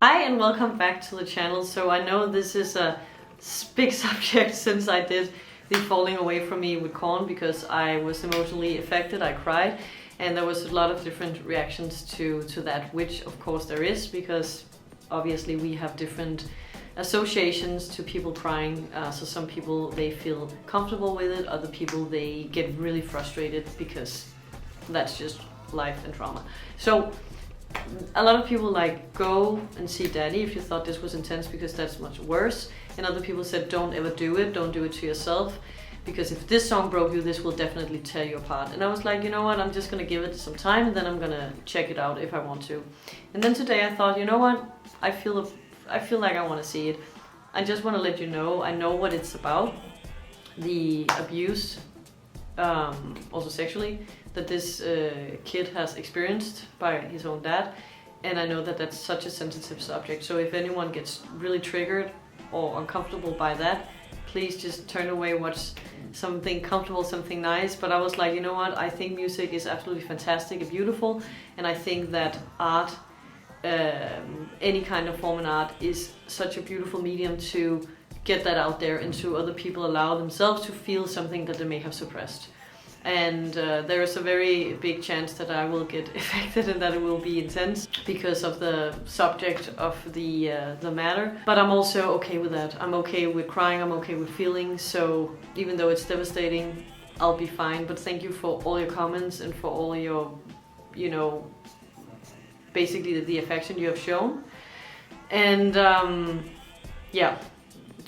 Hi and welcome back to the channel. So I know this is a big subject since I did the falling away from me with KoRn because I was emotionally affected, I cried, and there was a lot of different reactions to that, which of course there is because obviously we have different associations to people crying. So some people, they feel comfortable with it, other people they get really frustrated because that's just life and trauma. So a lot of people like, go and see daddy if you thought this was intense because that's much worse, and other people said don't ever do it, don't do it to yourself, because if this song broke you, this will definitely tear you apart. And I was like, you know what, I'm just gonna give it some time and then I'm gonna check it out if I want to. And then today I thought, you know what, I feel like I want to see it. I just want to let you know, I know what it's about, the abuse, also sexually, that this kid has experienced by his own dad, and I know that that's such a sensitive subject. So if anyone gets really triggered or uncomfortable by that, please just turn away, watch something comfortable, something nice. But I was like, you know what, I think music is absolutely fantastic and beautiful, and I think that art, any kind of form in art, is such a beautiful medium to get that out there and to other people allow themselves to feel something that they may have suppressed. And there is a very big chance that I will get affected and that it will be intense because of the subject of the matter. But I'm also okay with that. I'm okay with crying, I'm okay with feeling. So even though it's devastating, I'll be fine. But thank you for all your comments and for all your, you know, basically the affection you have shown. And yeah,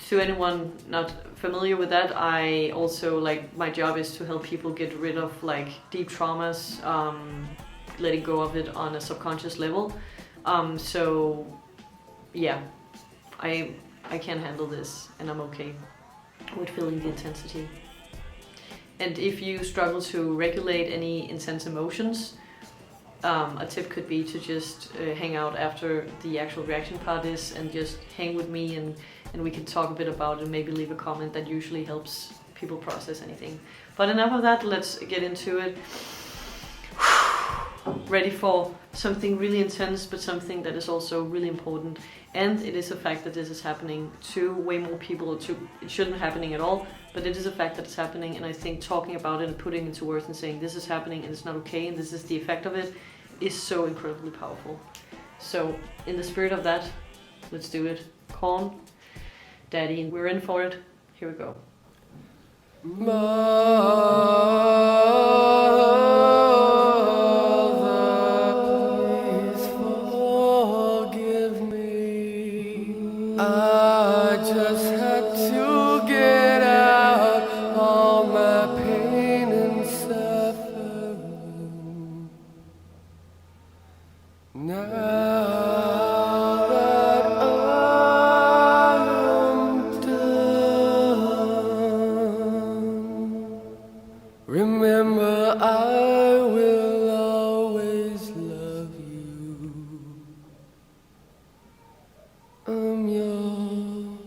to anyone not familiar with that, I also, like, my job is to help people get rid of like deep traumas, letting go of it on a subconscious level. So yeah, I can handle this and I'm okay with feeling the intensity. And if you struggle to regulate any intense emotions, a tip could be to just hang out after the actual reaction part is and just hang with me, and we can talk a bit about it and maybe leave a comment. That usually helps people process anything. But enough of that, let's get into it. Ready for something really intense, but something that is also really important. And it is a fact that this is happening to way more people. It shouldn't be happening at all, but it is a fact that it's happening. And I think talking about it and putting it into words and saying this is happening and it's not okay and this is the effect of it is so incredibly powerful. So in the spirit of that, let's do it. KoRn, Daddy, and we're in for it. Here we go. I just had to get out all my pain and suffering. Now that I'm done, remember I will always love you. I'm yours.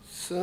So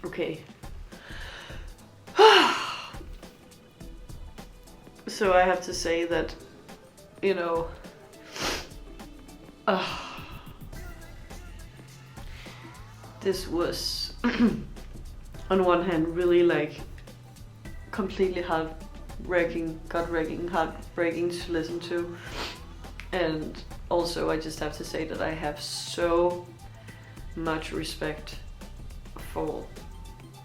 Okay. So I have to say that, you know, this was on one hand really like completely heartbreaking, gut-wrenching, heartbreaking to listen to, and also I just have to say that I have so much respect for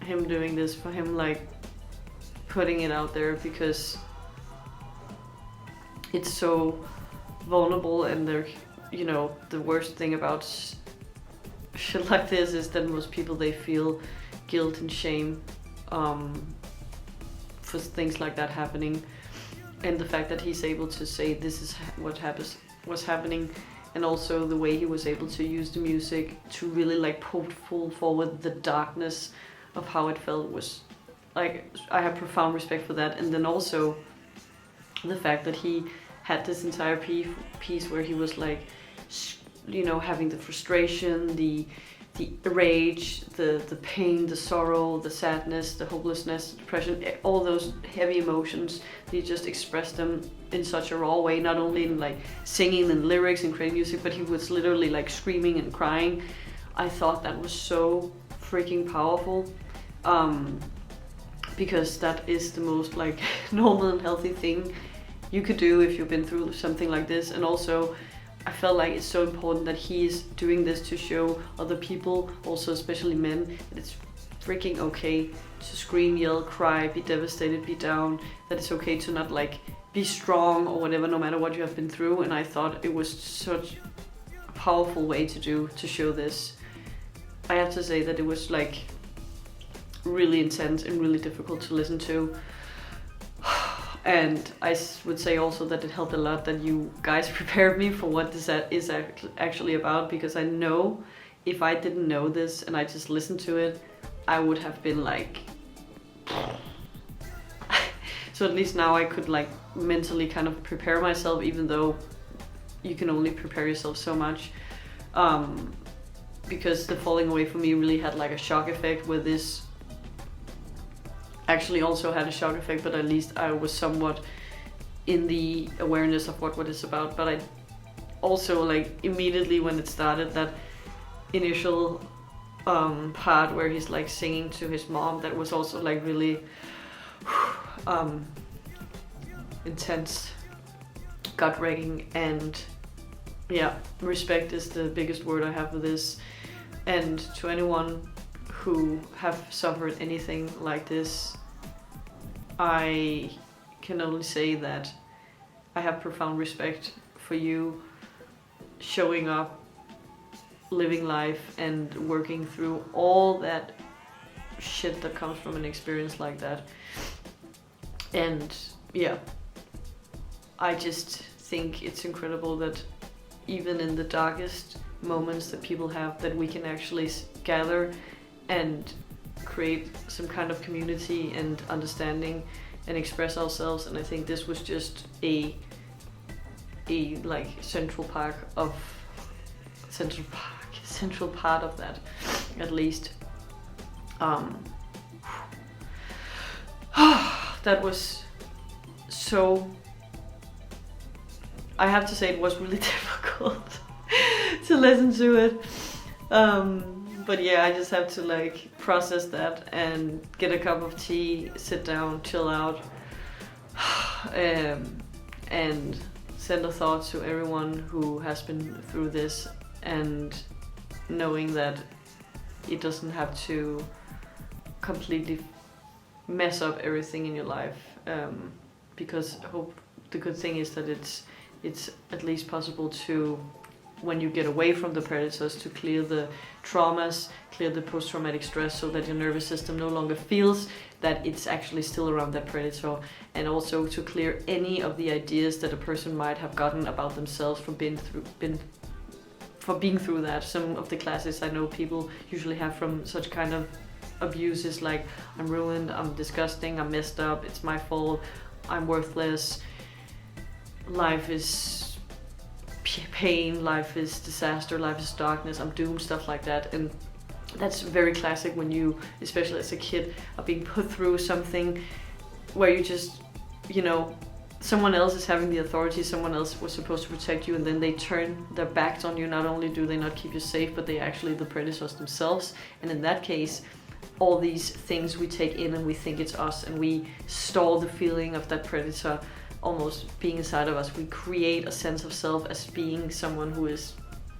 him doing this, for him like putting it out there, because it's so vulnerable. And there, you know, the worst thing about shit like this is that most people, they feel guilt and shame for things like that happening, and the fact that he's able to say this is what was happening, and also the way he was able to use the music to really like pull forward the darkness of how it felt was like, I have profound respect for that. And then also the fact that he had this entire piece where he was like, you know, having the frustration, the rage, the pain, the sorrow, the sadness, the hopelessness, the depression, all those heavy emotions. He just expressed them in such a raw way, not only in like singing and lyrics and creating music, but he was literally like screaming and crying. I thought that was so freaking powerful, because that is the most like normal and healthy thing you could do if you've been through something like this. And also I felt like it's so important that he's doing this to show other people, also especially men, that it's freaking okay to scream, yell, cry, be devastated, be down, that it's okay to not like be strong or whatever, no matter what you have been through. And I thought it was such a powerful way to show this. I have to say that it was like really intense and really difficult to listen to. And I would say also that it helped a lot that you guys prepared me for what this is actually about, because I know if I didn't know this and I just listened to it, I would have been like, so at least now I could like mentally kind of prepare myself, even though you can only prepare yourself so much. Because the falling away for me really had like a shock effect, where this actually also had a shock effect, but at least I was somewhat in the awareness of what it's about. But I also, like, immediately when it started, that initial part where he's like singing to his mom, that was also like really intense, gut-wrenching, and yeah, respect is the biggest word I have for this. And to anyone who have suffered anything like this, I can only say that I have profound respect for you showing up, living life, and working through all that shit that comes from an experience like that. And yeah, I just think it's incredible that even in the darkest moments that people have, that we can actually gather and create some kind of community and understanding and express ourselves. And I think this was just a like central part of that, at least. That was so, I have to say it was really difficult to listen to it. But yeah, I just have to like process that and get a cup of tea, sit down, chill out, and send a thought to everyone who has been through this, and knowing that it doesn't have to completely mess up everything in your life, because I hope the good thing is that it's at least possible to, when you get away from the predators, to clear the traumas, clear the post-traumatic stress, so that your nervous system no longer feels that it's actually still around that predator, and also to clear any of the ideas that a person might have gotten about themselves from being through that. Some of the classes I know people usually have from such kind of abuses, like I'm ruined, I'm disgusting, I'm messed up, it's my fault, I'm worthless, life is pain, life is disaster, life is darkness, I'm doomed, stuff like that. And that's very classic when you, especially as a kid, are being put through something where you just, you know, someone else is having the authority, someone else was supposed to protect you, and then they turn their backs on you. Not only do they not keep you safe, but they actually the predators themselves. And in that case, all these things we take in and we think it's us, and we store the feeling of that predator almost being inside of us. We create a sense of self as being someone who is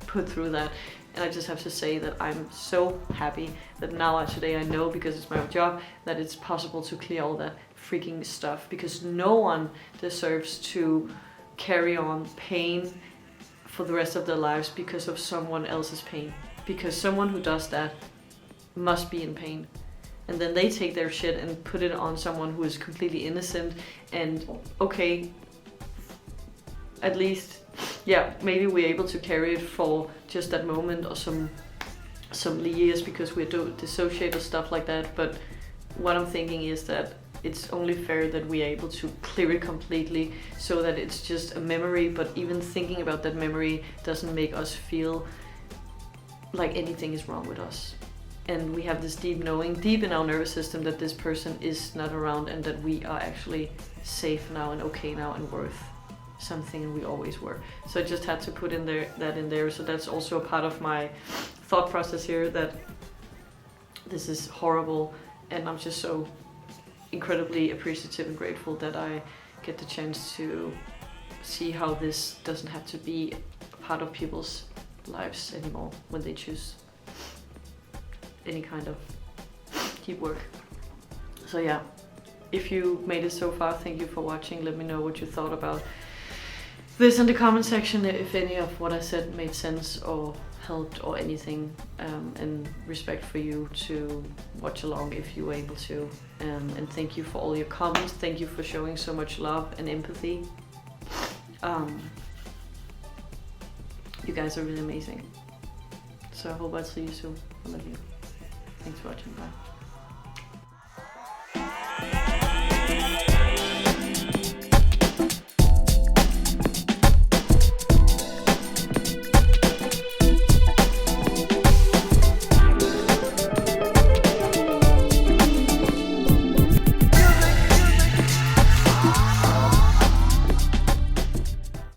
put through that. And I just have to say that I'm so happy that now today I know, because it's my job, that it's possible to clear all that freaking stuff, because no one deserves to carry on pain for the rest of their lives because of someone else's pain. Because someone who does that must be in pain. And then they take their shit and put it on someone who is completely innocent. And okay, at least, yeah, maybe we're able to carry it for just that moment or some years because we're dissociated, stuff like that. But what I'm thinking is that it's only fair that we are able to clear it completely, so that it's just a memory. But even thinking about that memory doesn't make us feel like anything is wrong with us. And we have this deep knowing, deep in our nervous system, that this person is not around, and that we are actually safe now and okay now and worth something, and we always were. So I just had to put in there. So that's also a part of my thought process here, that this is horrible, and I'm just so incredibly appreciative and grateful that I get the chance to see how this doesn't have to be a part of people's lives anymore when they choose any kind of deep work. So yeah, if you made it so far, thank you for watching. Let me know what you thought about this in the comment section, if any of what I said made sense or helped or anything, and respect for you to watch along if you were able to, and thank you for all your comments. Thank you for showing so much love and empathy. You guys are really amazing. So I hope I'll see you soon. I love you. Thanks for watching. Bye.